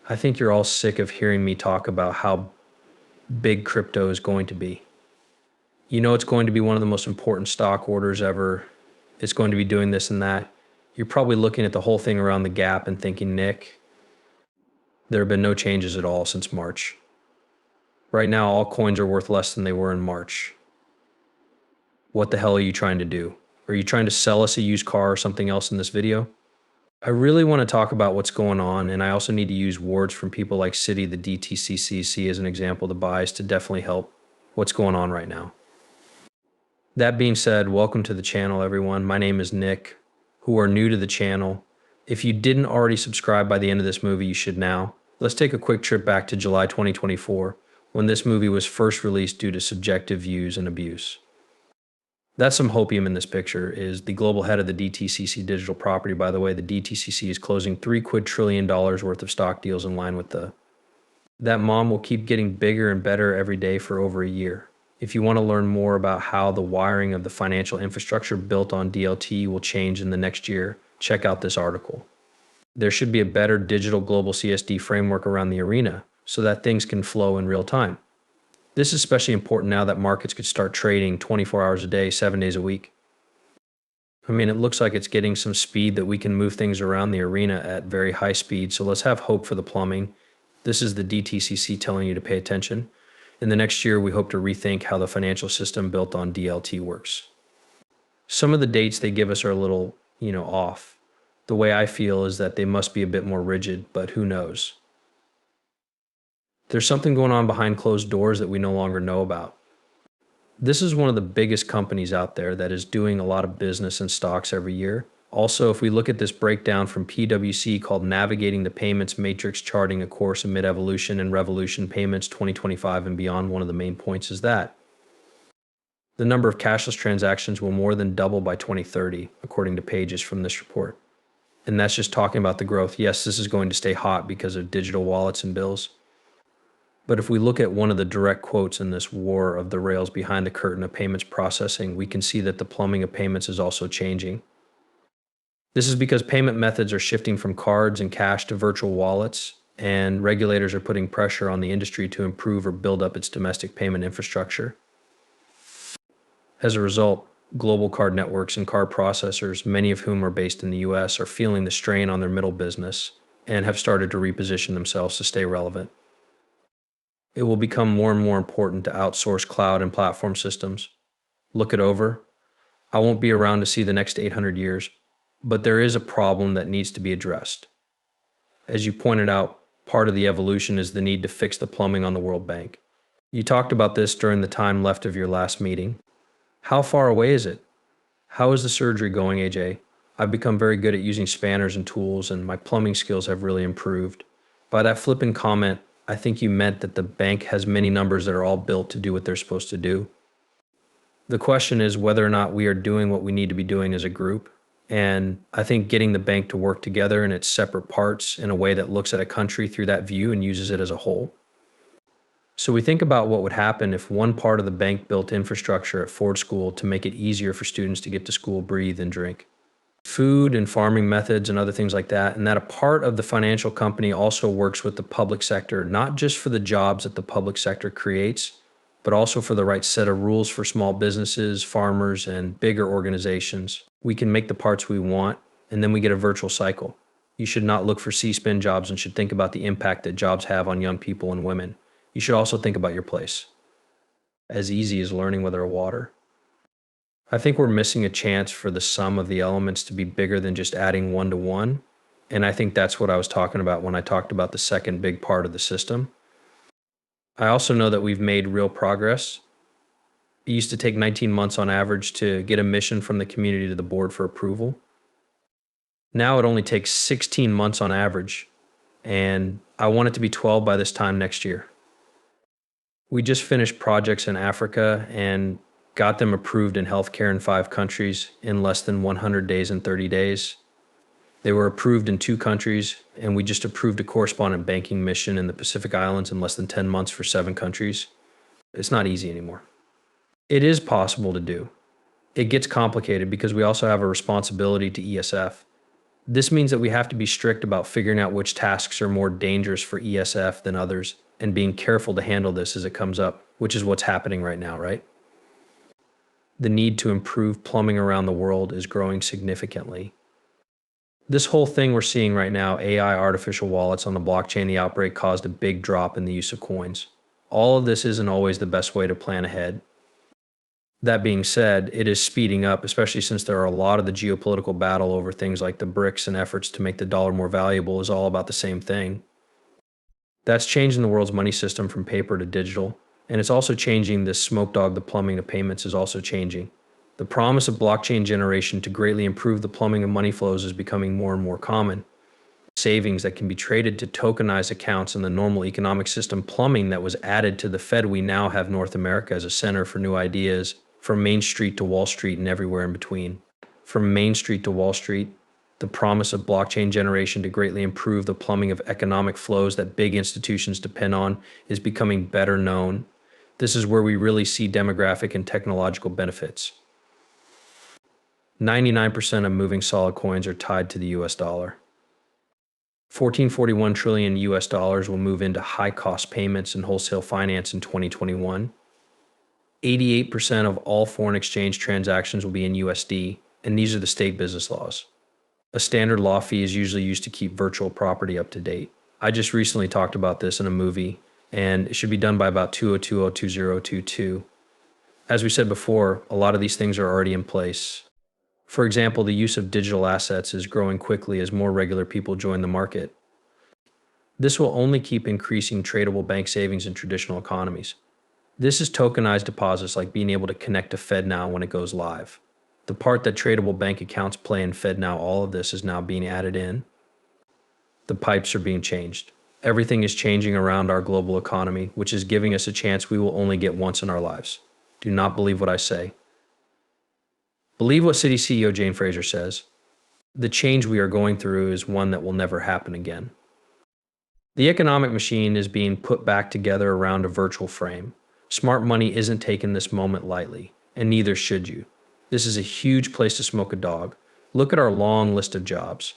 I think you're all sick of hearing me talk about how big crypto is going to be. You know it's going to be one of the most important stock orders ever. It's going to be doing this and that. You're probably looking at the whole thing around the gap and thinking, Nick, there have been no changes at all since March. Right now, all coins are worth less than they were in March. What the hell are you trying to do? Are you trying to sell us a used car or something else in this video? I really want to talk about what's going on, and I also need to use words from people like Citi, the DTCCC, as an example to buys to definitely help what's going on right now. That being said, welcome to the channel, everyone. My name is Nick. Who are new to the channel, if you didn't already subscribe by the end of this movie, you should now. Let's take a quick trip back to July 2024, when this movie was first released due to subjective views and abuse. That's some hopium in this picture, is the global head of the DTCC digital property. By the way, the DTCC is closing $3 quadrillion worth of stock deals in line with that mom will keep getting bigger and better every day for over a year. If you want to learn more about how the wiring of the financial infrastructure built on DLT will change in the next year, check out this article. There should be a better digital global CSD framework around the arena so that things can flow in real time. This is especially important now that markets could start trading 24 hours a day, 7 days a week. I mean, it looks like it's getting some speed that we can move things around the arena at very high speed, so let's have hope for the plumbing. This is the DTCC telling you to pay attention. In the next year, we hope to rethink how the financial system built on DLT works. Some of the dates they give us are a little, off. The way I feel is that they must be a bit more rigid, but who knows? There's something going on behind closed doors that we no longer know about. This is one of the biggest companies out there that is doing a lot of business in stocks every year. Also, if we look at this breakdown from PwC called Navigating the Payments Matrix Charting a Course Amid Evolution and Revolution Payments 2025 and Beyond, one of the main points is that the number of cashless transactions will more than double by 2030, according to pages from this report. And that's just talking about the growth. Yes, this is going to stay hot because of digital wallets and bills. But if we look at one of the direct quotes in this war of the rails behind the curtain of payments processing, we can see that the plumbing of payments is also changing. This is because payment methods are shifting from cards and cash to virtual wallets, and regulators are putting pressure on the industry to improve or build up its domestic payment infrastructure. As a result, global card networks and card processors, many of whom are based in the US, are feeling the strain on their middle business and have started to reposition themselves to stay relevant. It will become more and more important to outsource cloud and platform systems. Look it over. I won't be around to see the next 800 years, but there is a problem that needs to be addressed. As you pointed out, part of the evolution is the need to fix the plumbing on the World Bank. You talked about this during the time left of your last meeting. How far away is it? How is the surgery going, AJ? I've become very good at using spanners and tools, and my plumbing skills have really improved. By that flippant comment, I think you meant that the bank has many numbers that are all built to do what they're supposed to do. The question is whether or not we are doing what we need to be doing as a group. And I think getting the bank to work together in its separate parts in a way that looks at a country through that view and uses it as a whole. So we think about what would happen if one part of the bank built infrastructure at Ford School to make it easier for students to get to school, breathe, and drink food and farming methods and other things like that, and that a part of the financial company also works with the public sector, not just for the jobs that the public sector creates, but also for the right set of rules for small businesses, farmers, and bigger organizations. We can make the parts we want, and then we get a virtual cycle. You should not look for C-spin jobs and should think about the impact that jobs have on young people and women. You should also think about your place. As easy as learning whether a water. I think we're missing a chance for the sum of the elements to be bigger than just adding one to one. And I think that's what I was talking about when I talked about the second big part of the system. I also know that we've made real progress. It used to take 19 months on average to get a mission from the community to the board for approval. Now it only takes 16 months on average, and I want it to be 12 by this time next year. We just finished projects in Africa and got them approved in healthcare in 5 countries in less than 100 days and 30 days. They were approved in 2 countries, and we just approved a correspondent banking mission in the Pacific Islands in less than 10 months for 7 countries. It's not easy anymore. It is possible to do. It gets complicated because we also have a responsibility to ESF. This means that we have to be strict about figuring out which tasks are more dangerous for ESF than others and being careful to handle this as it comes up, which is what's happening right now, right? The need to improve plumbing around the world is growing significantly. This whole thing we're seeing right now, AI artificial wallets on the blockchain, the outbreak caused a big drop in the use of coins. All of this isn't always the best way to plan ahead. That being said, it is speeding up, especially since there are a lot of the geopolitical battle over things like the BRICS and efforts to make the dollar more valuable is all about the same thing. That's changing the world's money system from paper to digital, and it's also changing this smoke dog, the plumbing of payments is also changing. The promise of blockchain generation to greatly improve the plumbing of money flows is becoming more and more common. Savings that can be traded to tokenized accounts in the normal economic system plumbing that was added to the Fed. We now have North America as a center for new ideas, from Main Street to Wall Street and everywhere in between. From Main Street to Wall Street, the promise of blockchain generation to greatly improve the plumbing of economic flows that big institutions depend on is becoming better known. This is where we really see demographic and technological benefits. 99% of moving solid coins are tied to the US dollar. 1441 trillion US dollars will move into high-cost payments and wholesale finance in 2021. 88% of all foreign exchange transactions will be in USD, and these are the state business laws. A standard law fee is usually used to keep virtual property up to date. I just recently talked about this in a movie, and it should be done by about 2020. As we said before, a lot of these things are already in place. For example, the use of digital assets is growing quickly as more regular people join the market. This will only keep increasing tradable bank savings in traditional economies. This is tokenized deposits, like being able to connect to FedNow when it goes live. The part that tradable bank accounts play in FedNow, all of this is now being added in. The pipes are being changed. Everything is changing around our global economy, which is giving us a chance we will only get once in our lives. Do not believe what I say. Believe what Citi CEO Jane Fraser says. The change we are going through is one that will never happen again. The economic machine is being put back together around a virtual frame. Smart money isn't taking this moment lightly, and neither should you. This is a huge place to smoke a dog. Look at our long list of jobs.